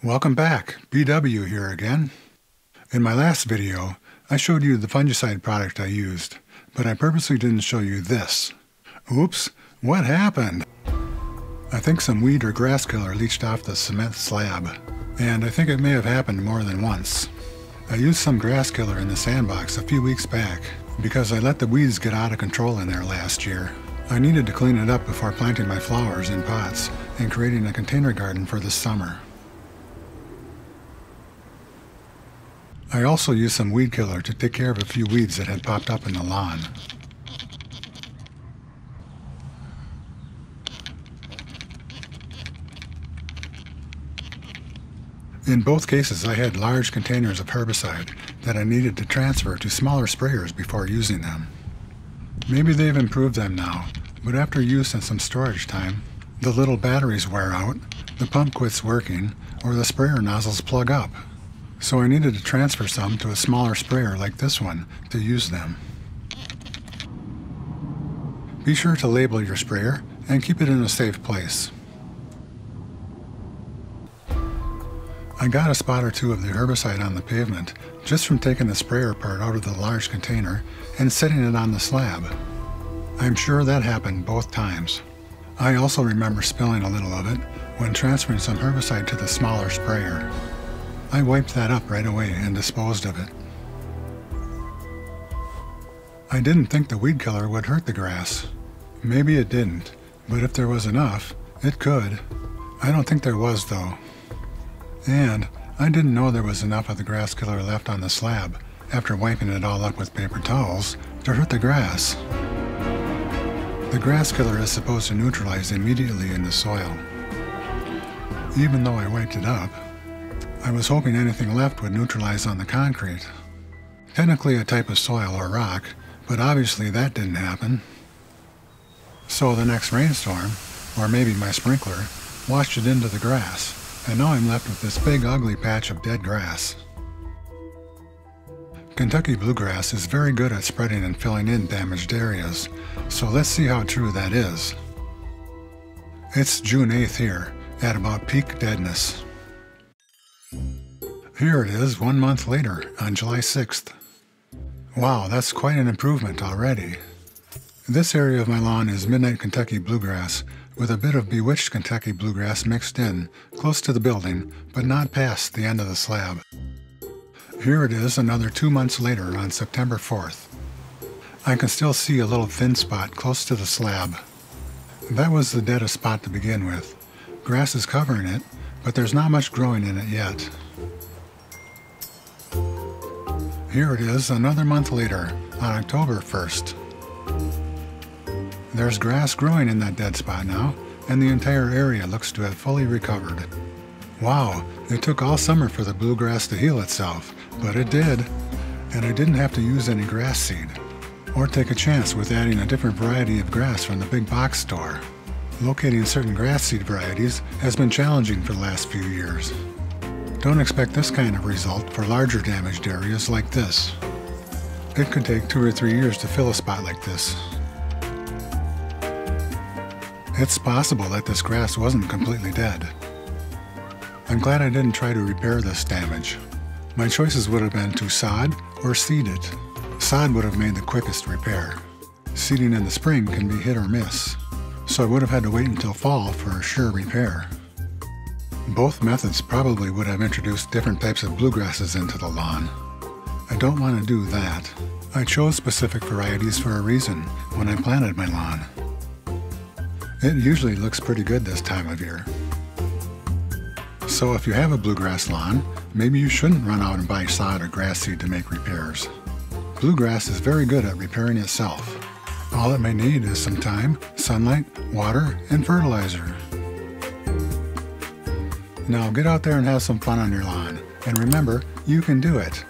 Welcome back, BW here again. In my last video, I showed you the fungicide product I used, but I purposely didn't show you this. Oops, what happened? I think some weed or grass killer leached off the cement slab, and I think it may have happened more than once. I used some grass killer in the sandbox a few weeks back because I let the weeds get out of control in there last year. I needed to clean it up before planting my flowers in pots and creating a container garden for this summer. I also used some weed killer to take care of a few weeds that had popped up in the lawn. In both cases, I had large containers of herbicide that I needed to transfer to smaller sprayers before using them. Maybe they've improved them now, but after use and some storage time, the little batteries wear out, the pump quits working, or the sprayer nozzles plug up. So I needed to transfer some to a smaller sprayer like this one to use them. Be sure to label your sprayer and keep it in a safe place. I got a spot or two of the herbicide on the pavement just from taking the sprayer part out of the large container and setting it on the slab. I'm sure that happened both times. I also remember spilling a little of it when transferring some herbicide to the smaller sprayer. I wiped that up right away and disposed of it. I didn't think the weed killer would hurt the grass. Maybe it didn't, but if there was enough, it could. I don't think there was though. And I didn't know there was enough of the grass killer left on the slab after wiping it all up with paper towels to hurt the grass. The grass killer is supposed to neutralize immediately in the soil. Even though I wiped it up, I was hoping anything left would neutralize on the concrete. Technically a type of soil or rock, but obviously that didn't happen. So the next rainstorm, or maybe my sprinkler, washed it into the grass, and now I'm left with this big ugly patch of dead grass. Kentucky bluegrass is very good at spreading and filling in damaged areas, so let's see how true that is. It's June 8th here, at about peak deadness. Here it is 1 month later, on July 6th. Wow, that's quite an improvement already. This area of my lawn is Midnight Kentucky bluegrass, with a bit of bewitched Kentucky bluegrass mixed in, close to the building, but not past the end of the slab. Here it is another 2 months later on September 4th. I can still see a little thin spot close to the slab. That was the deadest spot to begin with. Grass is covering it, but there's not much growing in it yet. Here it is another month later, on October 1st. There's grass growing in that dead spot now, and the entire area looks to have fully recovered. Wow, it took all summer for the bluegrass to heal itself, but it did. And I didn't have to use any grass seed, or take a chance with adding a different variety of grass from the big box store. Locating certain grass seed varieties has been challenging for the last few years. Don't expect this kind of result for larger damaged areas like this. It could take 2 or 3 years to fill a spot like this. It's possible that this grass wasn't completely dead. I'm glad I didn't try to repair this damage. My choices would have been to sod or seed it. Sod would have made the quickest repair. Seeding in the spring can be hit or miss, so I would have had to wait until fall for a sure repair. Both methods probably would have introduced different types of bluegrasses into the lawn. I don't want to do that. I chose specific varieties for a reason when I planted my lawn. It usually looks pretty good this time of year. So if you have a bluegrass lawn, maybe you shouldn't run out and buy sod or grass seed to make repairs. Bluegrass is very good at repairing itself. All it may need is some time, sunlight, water, and fertilizer. Now get out there and have some fun on your lawn, and remember, you can do it.